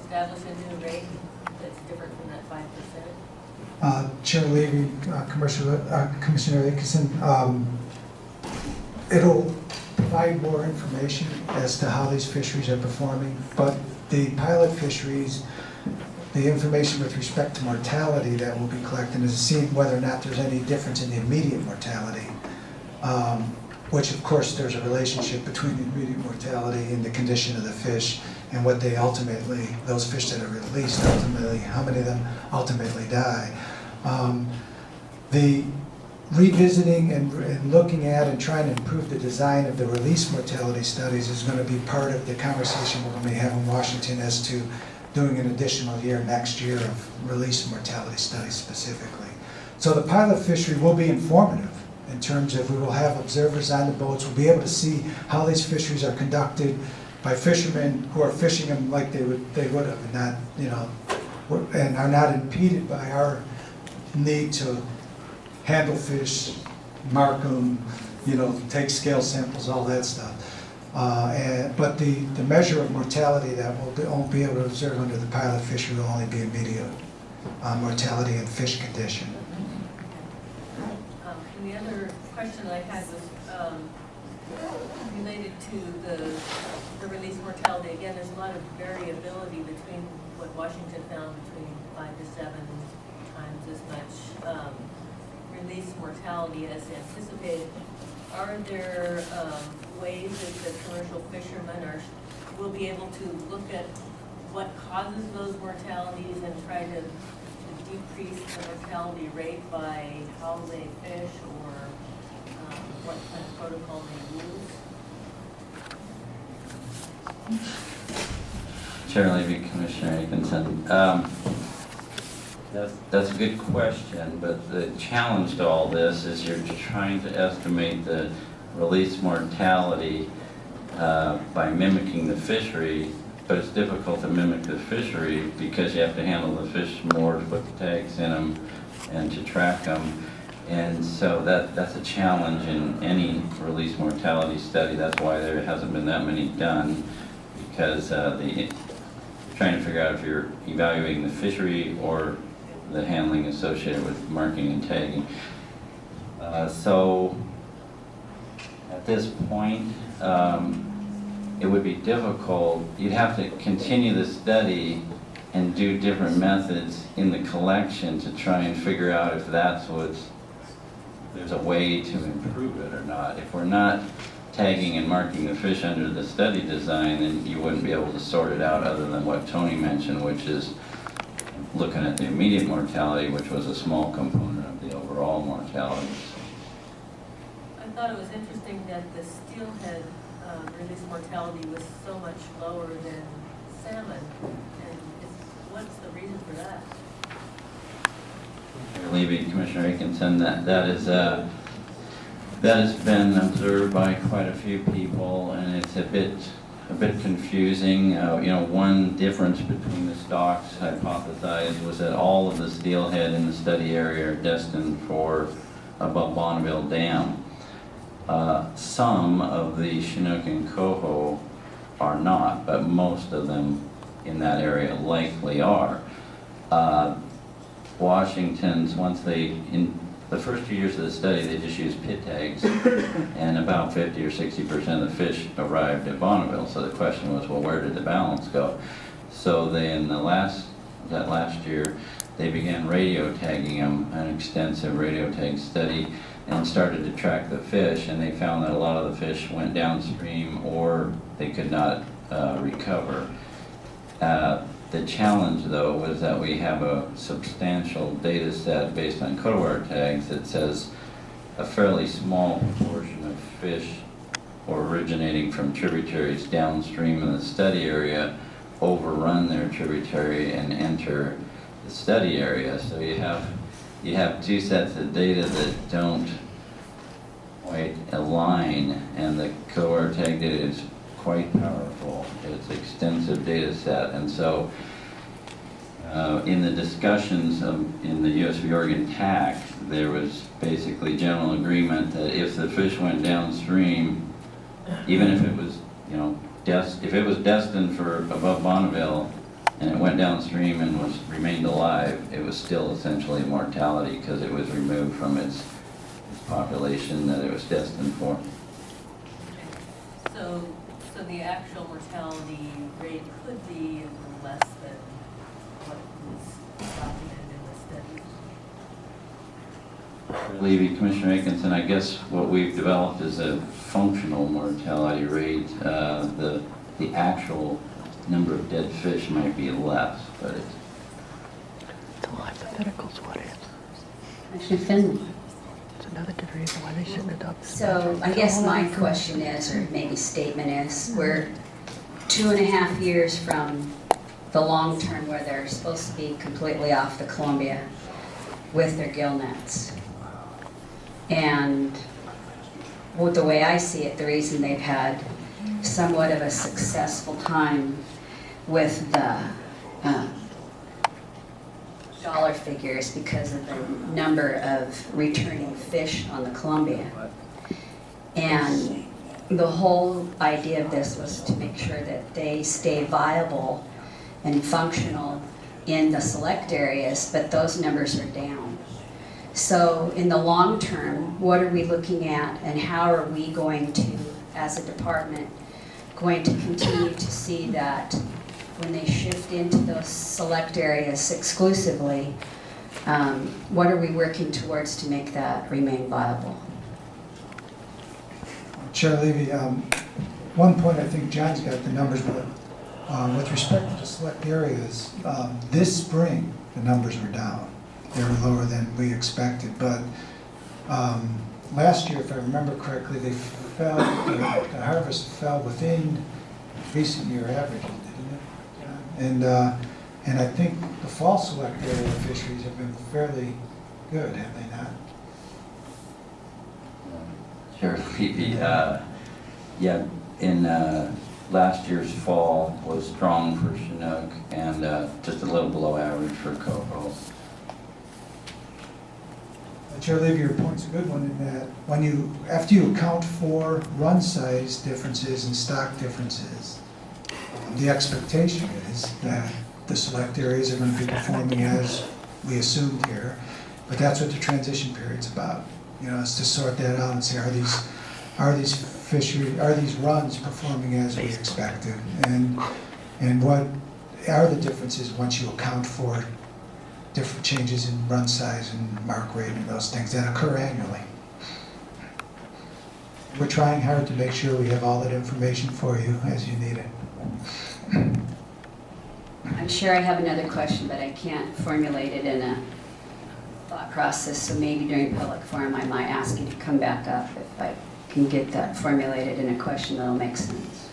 establish a new rate that's different from that 5%? Chair Levy, Commissioner Atkinson, it'll provide more information as to how these fisheries are performing, but the pilot fisheries, the information with respect to mortality that we'll be collecting is seeing whether or not there's any difference in the immediate mortality, which of course there's a relationship between the immediate mortality and the condition of the fish and what they ultimately, those fish that are released ultimately, how many of them ultimately die. The revisiting and looking at and trying to improve the design of the release mortality studies is going to be part of the conversation we're going to be having in Washington as to doing an additional year next year of release mortality studies specifically. So the pilot fishery will be informative in terms of we will have observers on the boats. We'll be able to see how these fisheries are conducted by fishermen who are fishing them like they would have, and not, you know, and are not impeded by our need to handle fish, mark them, you know, take scale samples, all that stuff. But the measure of mortality that won't be able to observe under the pilot fishery will only be immediate mortality and fish condition. And the other question I had was related to the release mortality. Again, there's a lot of variability between what Washington found between 5 to 7 times as much release mortality as anticipated. Are there ways that the commercial fishermen will be able to look at what causes those mortalities and try to decrease the mortality rate by how they fish or what kind of protocol they use? Chair Levy, Commissioner Atkinson. That's a good question, but the challenge to all this is you're trying to estimate the release mortality by mimicking the fishery, but it's difficult to mimic the fishery because you have to handle the fish more to put the tags in them and to track them. And so that's a challenge in any release mortality study. That's why there hasn't been that many done, because trying to figure out if you're evaluating the fishery or the handling associated with marking and tagging. So at this point, it would be difficult. You'd have to continue the study and do different methods in the collection to try and figure out if there's a way to improve it or not. If we're not tagging and marking the fish under the study design, then you wouldn't be able to sort it out other than what Tony mentioned, which is looking at the immediate mortality, which was a small component of the overall mortality. I thought it was interesting that the steelhead release mortality was so much lower than salmon, and what's the reason for that? Levy, Commissioner Atkinson, that has been observed by quite a few people, and it's a bit confusing. One difference between the stocks hypothesized was that all of the steelhead in the study area are destined for above Bonneville Dam. Some of the Chinook and Coho are not, but most of them in that area likely are. Washington's, in the first 2 years of the study, they just used pit tags, and about 50 or 60% of the fish arrived at Bonneville. So the question was, well, where did the balance go? So they, in last year, they began radio tagging them, an extensive radio tag study, and started to track the fish, and they found that a lot of the fish went downstream or they could not recover. The challenge, though, was that we have a substantial data set based on codewire tags that says a fairly small proportion of fish originating from tributaries downstream in the study area overrun their tributary and enter the study area. So you have two sets of data that don't quite align, and the codewire tag data is quite powerful. It's an extensive data set, and so in the discussions in the U.S. v. Oregon TAC, there was basically general agreement that if the fish went downstream, even if it was, if it was destined for above Bonneville, and it went downstream and remained alive, it was still essentially mortality because it was removed from its population that it was destined for. So the actual mortality rate could be less than what was documented in the study. Levy, Commissioner Atkinson, I guess what we've developed is a functional mortality rate. The actual number of dead fish might be less, but it's... It's all hypotheticals, what is? Commissioner Finley. It's another good reason why they shouldn't adopt this. So I guess my question is, or maybe statement is, we're 2.5 years from the long term where they're supposed to be completely off the Columbia with their gill nets. And well, the way I see it, the reason they've had somewhat of a successful time with the dollar figures because of the number of returning fish on the Columbia. And the whole idea of this was to make sure that they stay viable and functional in the select areas, but those numbers are down. So in the long term, what are we looking at and how are we going to, as a department, going to continue to see that when they shift into those select areas exclusively, what are we working towards to make that remain viable? Chair Levy, one point, I think John's got the numbers, but with respect to select areas, this spring, the numbers were down. They were lower than we expected, but last year, if I remember correctly, they fell, the harvest fell within recent year averages, didn't it? And I think the fall select area fisheries have been fairly good, have they not? Sheriff Pepe, yeah, in last year's fall was strong for Chinook and just a little below average for coho. Chair Levy, your point's a good one in that after you account for run size differences and stock differences, the expectation is that the select areas are going to be performing as we assumed here, but that's what the transition period's about. You know, it's to sort that out and say, are these runs performing as we expected, and what are the differences once you account for different changes in run size and mark rate and those things that occur annually. We're trying hard to make sure we have all that information for you as you need it. I'm sure I have another question, but I can't formulate it in a thought process, so maybe during public forum I might ask you to come back up if I can get that formulated in a question that'll make sense.